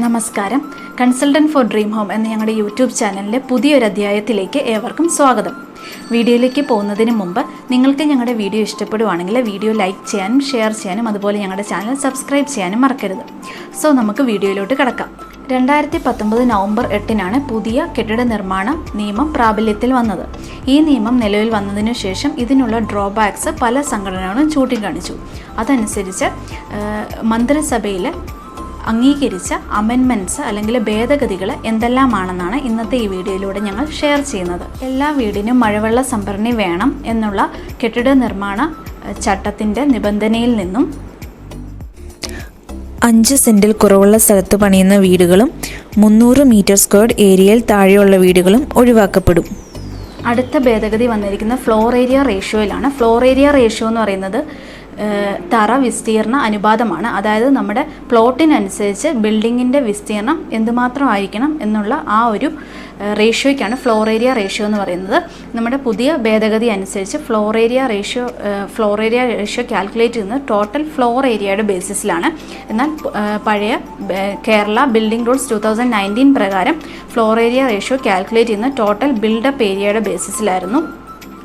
നമസ്കാരം. Consultant four dream home എന്ന ഞങ്ങളുടെ യൂട്യൂബ് ചാനലിലെ പുതിയൊരു അധ്യായത്തിലേക്ക് ഏവർക്കും സ്വാഗതം. വീഡിയോയിലേക്ക് പോകുന്നതിന് മുമ്പ് നിങ്ങൾക്ക് ഞങ്ങളുടെ വീഡിയോ ഇഷ്ടപ്പെടുവാണെങ്കിൽ വീഡിയോ ലൈക്ക് ചെയ്യാനും ഷെയർ ചെയ്യാനും അതുപോലെ ഞങ്ങളുടെ ചാനൽ സബ്സ്ക്രൈബ് ചെയ്യാനും മറക്കരുത്. സോ നമുക്ക് വീഡിയോയിലോട്ട് കിടക്കാം. 2019 നവംബർ 8 പുതിയ കെട്ടിട നിർമ്മാണ നിയമം പ്രാബല്യത്തിൽ വന്നത്. ഈ നിയമം നിലവിൽ വന്നതിനു ശേഷം ഇതിനുള്ള ഡ്രോബാക്സ് പല സംഘടനകളും ചൂണ്ടിക്കാണിച്ചു. അതനുസരിച്ച് മന്ത്രിസഭയിൽ അംഗീകരിച്ച അമെൻമെൻറ്റ്സ് അല്ലെങ്കിൽ ഭേദഗതികൾ എന്തെല്ലാമാണെന്നാണ് ഇന്നത്തെ ഈ വീഡിയോയിലൂടെ ഞങ്ങൾ ഷെയർ ചെയ്യുന്നത്. എല്ലാ വീടിനും മഴവെള്ള സംഭരണി വേണം എന്നുള്ള കെട്ടിട നിർമ്മാണ ചട്ടത്തിൻ്റെ നിബന്ധനയിൽ നിന്നും 5 സെൻറ്റിൽ കുറവുള്ള സ്ഥലത്ത് പണിയുന്ന വീടുകളും 300 മീറ്റർ സ്ക്വയർഡ് ഏരിയയിൽ താഴെയുള്ള വീടുകളും ഒഴിവാക്കപ്പെടും. അടുത്ത ഭേദഗതി വന്നിരിക്കുന്ന ഫ്ലോർ ഏരിയ റേഷ്യോയിലാണ്. ഫ്ലോർ ഏരിയ റേഷ്യോ എന്ന് പറയുന്നത് തറ വിസ്തീർണ അനുപാതമാണ്. അതായത് നമ്മുടെ പ്ലോട്ടിനനുസരിച്ച് ബിൽഡിങ്ങിൻ്റെ വിസ്തീർണം എന്തുമാത്രം ആയിരിക്കണം എന്നുള്ള ആ ഒരു റേഷ്യോയ്ക്കാണ് ഫ്ലോർ ഏരിയ റേഷ്യോ എന്ന് പറയുന്നത്. നമ്മുടെ പുതിയ ഭേദഗതി അനുസരിച്ച് ഫ്ലോർ ഏരിയ റേഷ്യോ കാൽക്കുലേറ്റ് ചെയ്യുന്നത് ടോട്ടൽ ഫ്ലോർ ഏരിയയുടെ ബേസിസിലാണ്. എന്നാൽ പഴയ കേരള ബിൽഡിംഗ് റൂൾസ് 2019 പ്രകാരം ഫ്ലോർ ഏരിയ റേഷ്യോ കാൽക്കുലേറ്റ് ചെയ്യുന്നത് ടോട്ടൽ ബിൽഡപ്പ് ഏരിയയുടെ ബേസിസിലായിരുന്നു.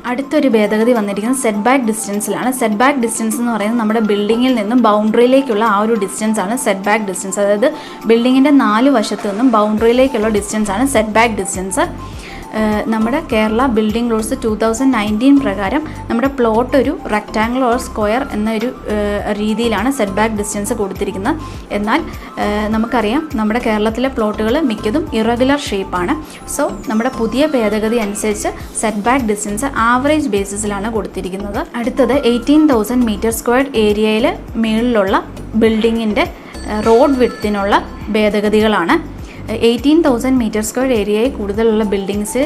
അടുത്തൊരു ഭേദഗതി വന്നിരിക്കുന്നത് സെറ്റ് ബാക്ക് ഡിസ്റ്റൻസിലാണ്. സെറ്റ് ബാക്ക് ഡിസ്റ്റൻസ് എന്ന് പറയുന്നത് നമ്മുടെ ബിൽഡിങ്ങിൽ നിന്നും ബൗണ്ടറിയിലേക്കുള്ള ആ ഒരു ഡിസ്റ്റൻസ് ആണ് സെറ്റ് ബാക്ക് ഡിസ്റ്റൻസ്. അതായത് ബിൽഡിങ്ങിൻ്റെ 4 വശത്തു നിന്നും ബൗണ്ടറിയിലേക്കുള്ള ഡിസ്റ്റൻസ് ആണ് സെറ്റ് ബാക്ക് ഡിസ്റ്റൻസ്. നമ്മുടെ കേരള ബിൽഡിംഗ് റൂൾസ് 2019 പ്രകാരം നമ്മുടെ പ്ലോട്ട് ഒരു റെക്റ്റാങ്കിൾ ഓർ സ്ക്വയർ എന്നൊരു രീതിയിലാണ് സെറ്റ് ബാക്ക് ഡിസ്റ്റൻസ് കൊടുത്തിരിക്കുന്നത്. എന്നാൽ നമുക്കറിയാം നമ്മുടെ കേരളത്തിലെ പ്ലോട്ടുകൾ മിക്കതും ഇറഗുലർ ഷേപ്പാണ്. സോ നമ്മുടെ പുതിയ ഭേദഗതി അനുസരിച്ച് സെറ്റ് ബാക്ക് ഡിസ്റ്റൻസ് ആവറേജ് ബേസിസിലാണ് കൊടുത്തിരിക്കുന്നത്. അടുത്തത് 18,000 മീറ്റർ സ്ക്വയർഡ് ഏരിയയിൽ മുകളിലുള്ള ബിൽഡിങ്ങിൻ്റെ റോഡ് വിഡ്ത്തിനുള്ള ഭേദഗതികളാണ്. 18,000 മീറ്റർ സ്ക്വയർ ഏരിയയിൽ കൂടുതലുള്ള ബിൽഡിങ്സ്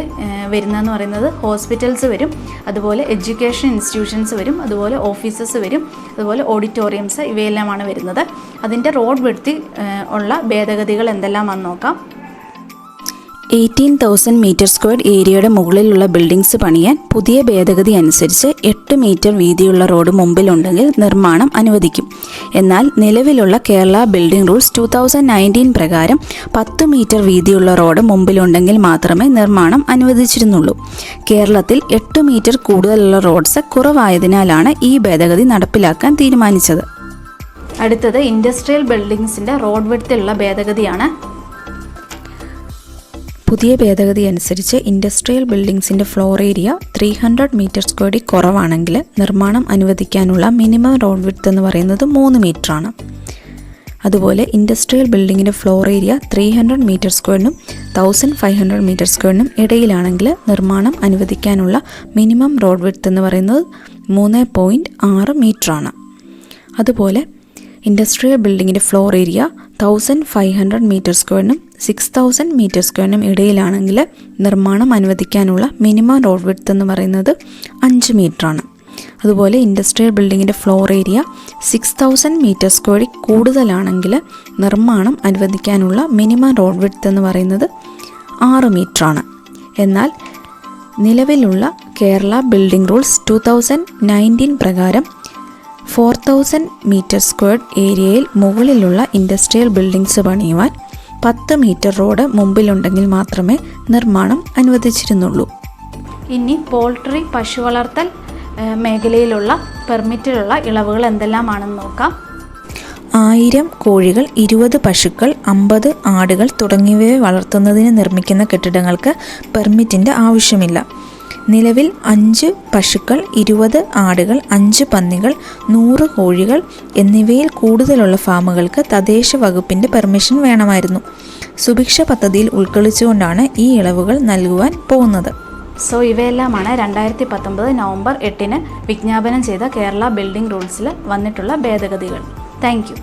വരുന്നതെന്ന് പറയുന്നത് ഹോസ്പിറ്റൽസ് വരും, അതുപോലെ എഡ്യൂക്കേഷൻ ഇൻസ്റ്റിറ്റ്യൂഷൻസ് വരും, അതുപോലെ ഓഫീസസ് വരും, അതുപോലെ ഓഡിറ്റോറിയംസ് ഇവയെല്ലാമാണ് വരുന്നത്. അതിൻ്റെ റോഡ് വിഡ്ത്തിൽ ഉള്ള ഭേദഗതികൾ എന്തെല്ലാമാണെന്ന് നോക്കാം. 18,000 മീറ്റർ സ്ക്വയർഡ് ഏരിയയുടെ മുകളിലുള്ള ബിൽഡിങ്സ് പണിയാൻ പുതിയ ഭേദഗതി അനുസരിച്ച് 8 മീറ്റർ വീതിയുള്ള റോഡ് മുമ്പിലുണ്ടെങ്കിൽ നിർമ്മാണം അനുവദിക്കും. എന്നാൽ നിലവിലുള്ള കേരള ബിൽഡിംഗ് റൂൾസ് 2019 പ്രകാരം 10 മീറ്റർ വീതിയുള്ള റോഡ് മുമ്പിലുണ്ടെങ്കിൽ മാത്രമേ നിർമ്മാണം അനുവദിച്ചിരുന്നുള്ളൂ. കേരളത്തിൽ 8 മീറ്റർ കൂടുതലുള്ള റോഡ്സ് കുറവായതിനാലാണ് ഈ ഭേദഗതി നടപ്പിലാക്കാൻ തീരുമാനിച്ചത്. അടുത്തത് ഇൻഡസ്ട്രിയൽ ബിൽഡിങ്സിൻ്റെ റോഡ് വിഡ്ത്തിലുള്ള ഭേദഗതിയാണ്. പുതിയ ഭേദഗതി അനുസരിച്ച് ഇൻഡസ്ട്രിയൽ ബിൽഡിങ്സിൻ്റെ ഫ്ലോർ ഏരിയ 300 മീറ്റർ സ്ക്വയറിൽ കുറവാണെങ്കിൽ നിർമ്മാണം അനുവദിക്കാനുള്ള മിനിമം റോഡ് വിഡ്ത്ത് എന്ന് പറയുന്നത് 3 മീറ്ററാണ്. അതുപോലെ ഇൻഡസ്ട്രിയൽ ബിൽഡിങ്ങിൻ്റെ ഫ്ലോർ ഏരിയ 300 മീറ്റർ സ്ക്വയറിനും 1500 മീറ്റർ സ്ക്വയറിനും ഇടയിലാണെങ്കിൽ നിർമ്മാണം അനുവദിക്കാനുള്ള മിനിമം റോഡ് വിഡ്ത്ത് എന്ന് പറയുന്നത് 3.6 മീറ്ററാണ്. അതുപോലെ ഇൻഡസ്ട്രിയൽ ബിൽഡിങ്ങിൻ്റെ ഫ്ലോർ ഏരിയ 1500 മീറ്റർ സ്ക്വയറിനും 6000 മീറ്റർ സ്ക്വയറിനും ഇടയിലാണെങ്കിൽ നിർമ്മാണം അനുവദിക്കാനുള്ള മിനിമം റോഡ് വിഡ്ത്ത് എന്ന് പറയുന്നത് 5 മീറ്ററാണ്. അതുപോലെ ഇൻഡസ്ട്രിയൽ ബിൽഡിങ്ങിൻ്റെ ഫ്ലോർ ഏരിയ 6000 മീറ്റർ സ്ക്വയറിൽ കൂടുതലാണെങ്കിൽ നിർമ്മാണം അനുവദിക്കാനുള്ള മിനിമം റോഡ് വിഡ്ത്ത് എന്ന് പറയുന്നത് 6 മീറ്ററാണ്. എന്നാൽ നിലവിലുള്ള കേരള ബിൽഡിംഗ് റൂൾസ് 2019 പ്രകാരം 4000 മീറ്റർ സ്ക്വയർഡ് ഏരിയയിൽ മുകളിലുള്ള ഇൻഡസ്ട്രിയൽ ബിൽഡിങ്സ് പണിയുവാൻ 10 മീറ്റർ റോഡ് മുമ്പിലുണ്ടെങ്കിൽ മാത്രമേ നിർമ്മാണം അനുവദിച്ചിരുന്നുള്ളൂ. ഇനി പോൾട്രി പശു വളർത്തൽ മേഖലയിലുള്ള പെർമിറ്റിലുള്ള ഇളവുകൾ എന്തെല്ലാമാണെന്ന് നോക്കാം. 1000 കോഴികൾ, 20 പശുക്കൾ, 50 ആടുകൾ തുടങ്ങിയവയെ വളർത്തുന്നതിന് നിർമ്മിക്കുന്ന കെട്ടിടങ്ങൾക്ക് പെർമിറ്റിൻ്റെ ആവശ്യമില്ല. നിലവിൽ 5 പശുക്കൾ, 20 ആടുകൾ, 5 പന്നികൾ, 100 കോഴികൾ എന്നിവയിൽ കൂടുതലുള്ള ഫാമുകൾക്ക് തദ്ദേശ വകുപ്പിൻ്റെ പെർമിഷൻ വേണമായിരുന്നു. സുഭിക്ഷ പദ്ധതിയിൽ ഉൾക്കൊള്ളിച്ചുകൊണ്ടാണ് ഈ ഇളവുകൾ നൽകുവാൻ പോകുന്നത്. സോ ഇവയെല്ലാമാണ് 2019 നവംബർ 8 വിജ്ഞാപനം ചെയ്ത കേരള ബിൽഡിംഗ് റൂൾസിൽ വന്നിട്ടുള്ള ഭേദഗതികൾ. Thank you.